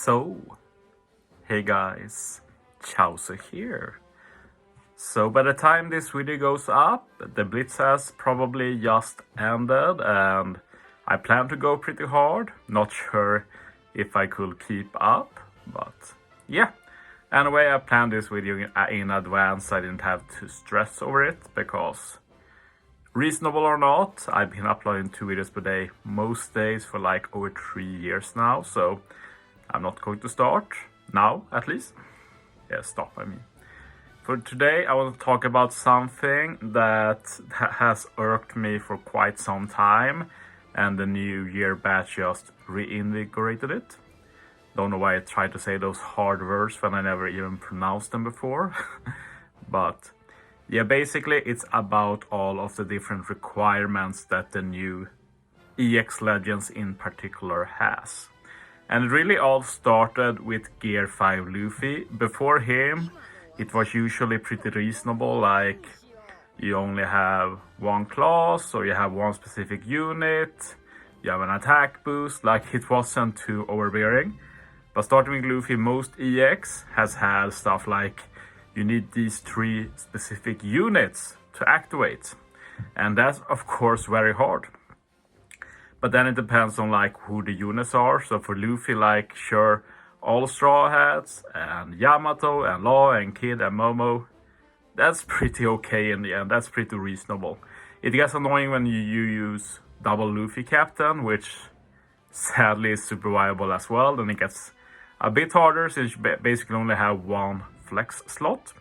So, hey guys, Chauzu here. So by the time this video goes up, the Blitz has probably just ended and I plan to go pretty hard. Not sure if I could keep up, but yeah. Anyway, I planned this video in advance. I didn't have to stress over it because, reasonable or not, I've been uploading 2 videos per day most days for like over 3 years now, so I'm not going to start now, at least. Yeah, stop, I mean. For today, I want to talk about something that has irked me for quite some time, and the new year batch just reinvigorated it. Don't know why I tried to say those hard words when I never even pronounced them before. But yeah, basically it's about all of the different requirements that the new EX Legends in particular has. And it really all started with Gear 5 Luffy. Before him, it was usually pretty reasonable, like you only have one class or you have one specific unit, you have an attack boost, like it wasn't too overbearing. But starting with Luffy, most EX has had stuff like you need these 3 specific units to activate. And that's of course very hard. But then it depends on like who the units are. So for Luffy, like sure, all Straw Hats and Yamato and Law and Kid and Momo, that's pretty okay in the end. That's pretty reasonable. It gets annoying when you use double Luffy Captain, which sadly is super viable as well. Then it gets a bit harder since you basically only have one flex slot.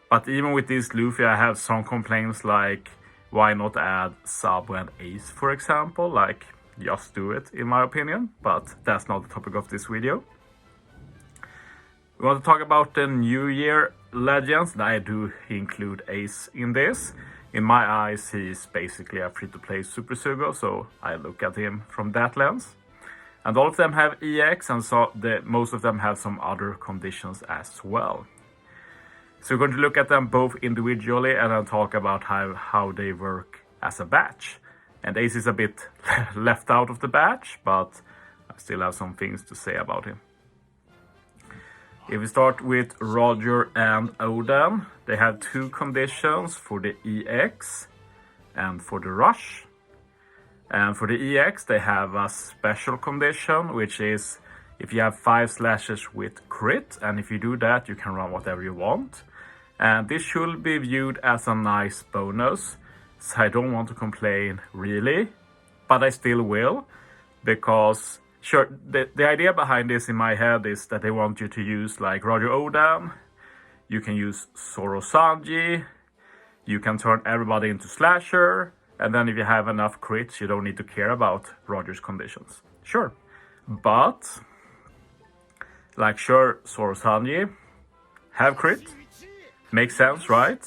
But even with this Luffy, I have some complaints like, why not add Sabo and Ace, for example? Like, just do it, in my opinion. But that's not the topic of this video. We want to talk about the New Year Legends. I do include Ace in this. In my eyes, he's basically a free-to-play Super Sugo, so I look at him from that lens. And all of them have EX, and so most of them have some other conditions as well. So we're going to look at them both individually and then talk about how they work as a batch. And Ace is a bit left out of the batch, but I still have some things to say about him. If we start with Roger and Oden, they have 2 conditions for the EX and for the Rush. And for the EX, they have a special condition, which is if you have 5 slashes with crit, and if you do that, you can run whatever you want. And this should be viewed as a nice bonus, so I don't want to complain really, but I still will, because sure, the idea behind this in my head is that they want you to use like Roger Oden, you can use Zoro Sanji, you can turn everybody into slasher, and then if you have enough crits, you don't need to care about Roger's conditions. Sure. But, like sure, Zoro Sanji have crit. Makes sense, right?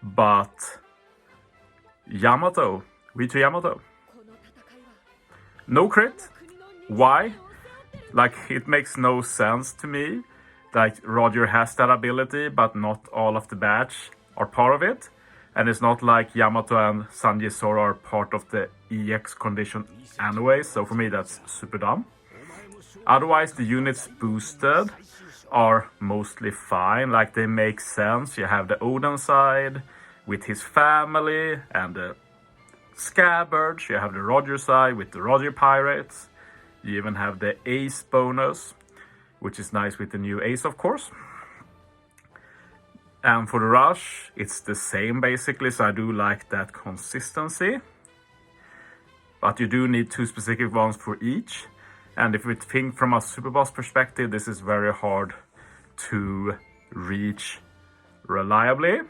But Yamato, V2 Yamato. No crit. Why? Like, it makes no sense to me. Like, Roger has that ability, but not all of the batch are part of it. And it's not like Yamato and Sanji Zoro are part of the EX condition anyway, so for me that's super dumb. Otherwise, the units boosted are mostly fine, like they make sense. You have the Oden side with his family and the Scabbards, you have the Roger side with the Roger Pirates, you even have the Ace bonus, which is nice with the new Ace of course. And for the Rush, it's the same basically, so I do like that consistency. But you do need 2 specific ones for each. And if we think from a Super Boss perspective, this is very hard to reach reliably.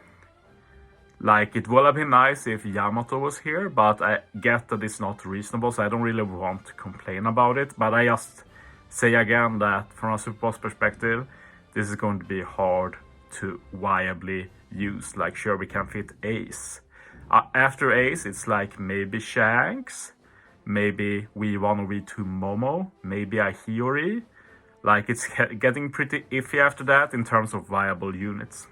Like, it would have been nice if Yamato was here, but I get that it's not reasonable, so I don't really want to complain about it. But I just say again that from a Super Boss perspective, this is going to be hard to viably use. Like sure, we can fit Ace. After Ace, it's like maybe Shanks, maybe V1 or V2 Momo, maybe a Hiyori. Like it's getting pretty iffy after that in terms of viable units.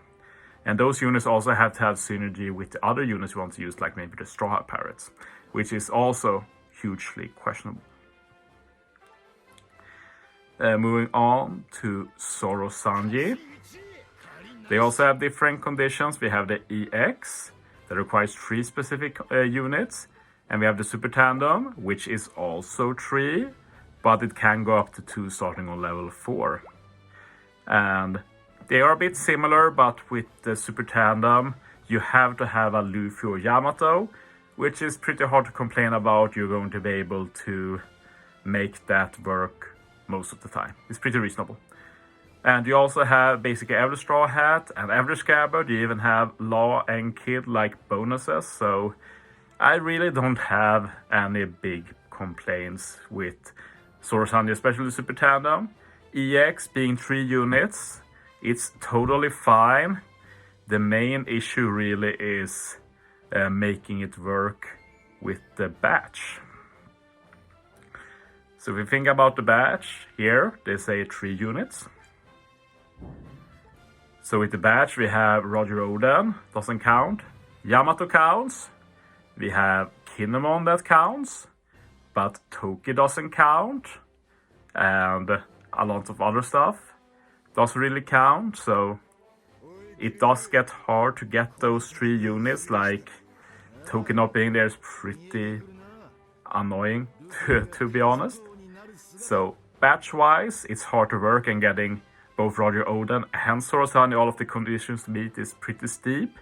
And those units also have to have synergy with the other units you want to use, like maybe the Straw Hat Pirates, which is also hugely questionable. Moving on to Zoro Sanji. They also have different conditions. We have the EX that requires 3 specific units. And we have the Super Tandem, which is also 3, but it can go up to 2 starting on level 4. And they are a bit similar, but with the Super Tandem, you have to have a Luffy or Yamato, which is pretty hard to complain about. You're going to be able to make that work most of the time. It's pretty reasonable. And you also have basically every Straw Hat and every Scabbard. You even have Law and Kid like bonuses. So I really don't have any big complaints with Zoro Sanji, especially Super Tandem. EX being 3 units, it's totally fine. The main issue really is making it work with the batch. So if we think about the batch, here they say 3 units. So with the batch we have Roger Oden, doesn't count. Yamato counts. We have Kinemon that counts. But Toki doesn't count. And a lot of other stuff doesn't really count. So it does get hard to get those 3 units. Like Toki not being there is pretty annoying to be honest. So batch wise it's hard to work, and getting both Roger Oden and Zoro Sanji all of the conditions to meet is pretty steep.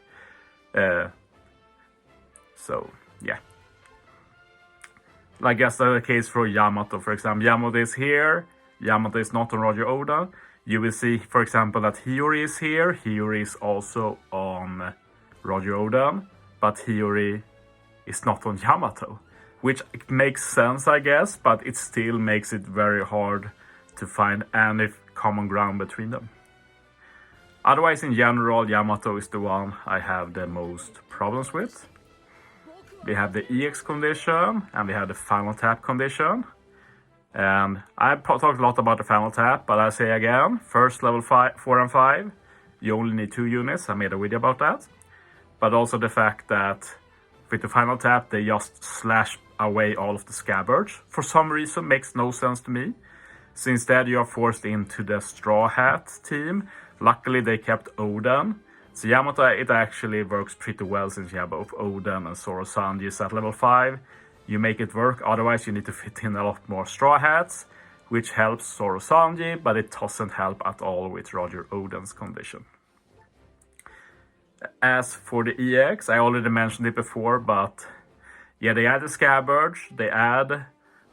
So yeah. I guess that's the case for Yamato, for example. Yamato is here. Yamato is not on Roger Oden. You will see, for example, that Hiyori is here. Hiyori is also on Roger Oden, but Hiyori is not on Yamato. Which makes sense, I guess, but it still makes it very hard to find any common ground between them. Otherwise, in general, Yamato is the one I have the most problems with. We have the EX condition, and we have the final tap condition. And I've talked a lot about the final tap, but I say again, first level 4 and 5, you only need 2 units. I made a video about that. But also the fact that with the final tap, they just slash away all of the scabbards. For some reason, makes no sense to me. So instead, you are forced into the Straw Hat team. Luckily, they kept Oden. So Yamato, it actually works pretty well since you have both Oden and Zoro Sanji at level 5. You make it work, otherwise you need to fit in a lot more Straw Hats, which helps Zoro Sanji, but it doesn't help at all with Roger Oden's condition. As for the EX, I already mentioned it before, but yeah, they add the Scabbards, they add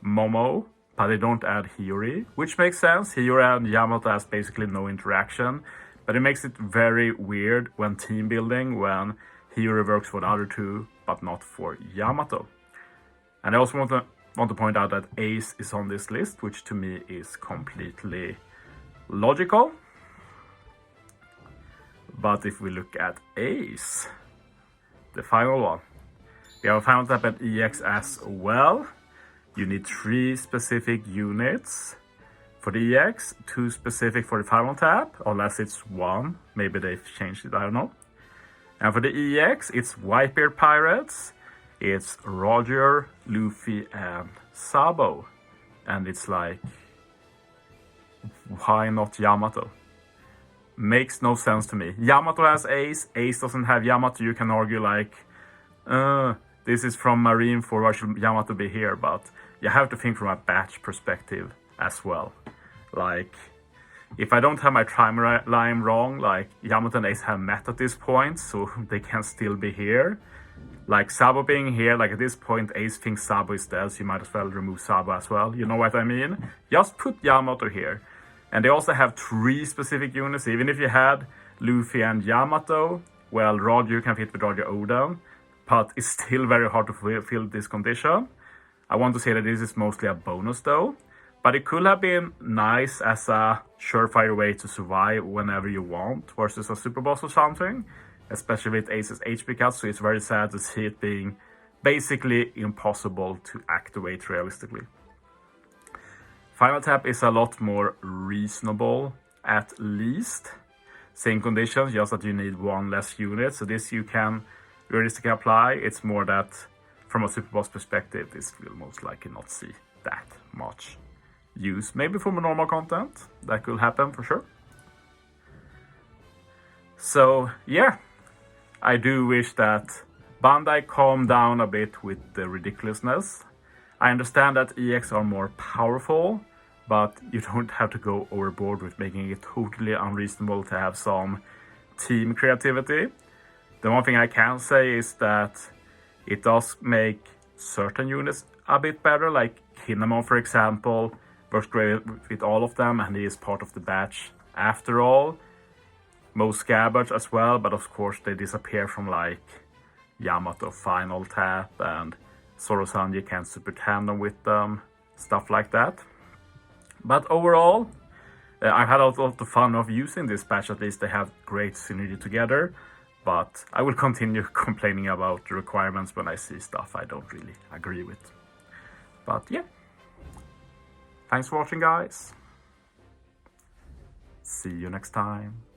Momo, but they don't add Hiyori, which makes sense. Hiyori and Yamato has basically no interaction, but it makes it very weird when team building, when Hiyori works for the other 2, but not for Yamato. And I also want to point out that Ace is on this list, which to me is completely logical. But if we look at Ace, the final one, we have a final tap at EX as well. You need 3 specific units for the EX, 2 specific for the final tap, unless it's 1. Maybe they've changed it, I don't know. And for the EX, it's Whitebeard Pirates, it's Roger, Luffy, and Sabo. And it's like, why not Yamato? Makes no sense to me. Yamato has Ace, Ace doesn't have Yamato. You can argue like, this is from Marineford, why should Yamato be here? But you have to think from a batch perspective as well. Like, if I don't have my timeline wrong, like Yamato and Ace have met at this point, so they can still be here. Like Sabo being here, like at this point Ace thinks Sabo is dead, so you might as well remove Sabo as well. You know what I mean? Just put Yamato here. And they also have 3 specific units. Even if you had Luffy and Yamato, well, Roger can fit with Roger Oden, but it's still very hard to fulfill this condition. I want to say that this is mostly a bonus though, but it could have been nice as a surefire way to survive whenever you want versus a super boss or something, especially with Ace's HP cut, so it's very sad to see it being basically impossible to activate realistically. Final tap is a lot more reasonable, at least. Same conditions, just that you need 1 less unit, so this you can realistically apply. It's more that from a super boss perspective, this will most likely not see that much use. Maybe for normal content, that could happen for sure. So yeah, I do wish that Bandai calmed down a bit with the ridiculousness. I understand that EX are more powerful, but you don't have to go overboard with making it totally unreasonable to have some team creativity. The one thing I can say is that it does make certain units a bit better, like Kinemon, for example, works great with all of them, and he is part of the batch after all. Most Scabbards as well, but of course they disappear from like Yamato Final Tap, and Zoro Sanji can't super tandem with them, stuff like that. But overall, I've had a lot of fun of using this patch. At least they have great synergy together. But I will continue complaining about the requirements when I see stuff I don't really agree with. But yeah. Thanks for watching, guys. See you next time.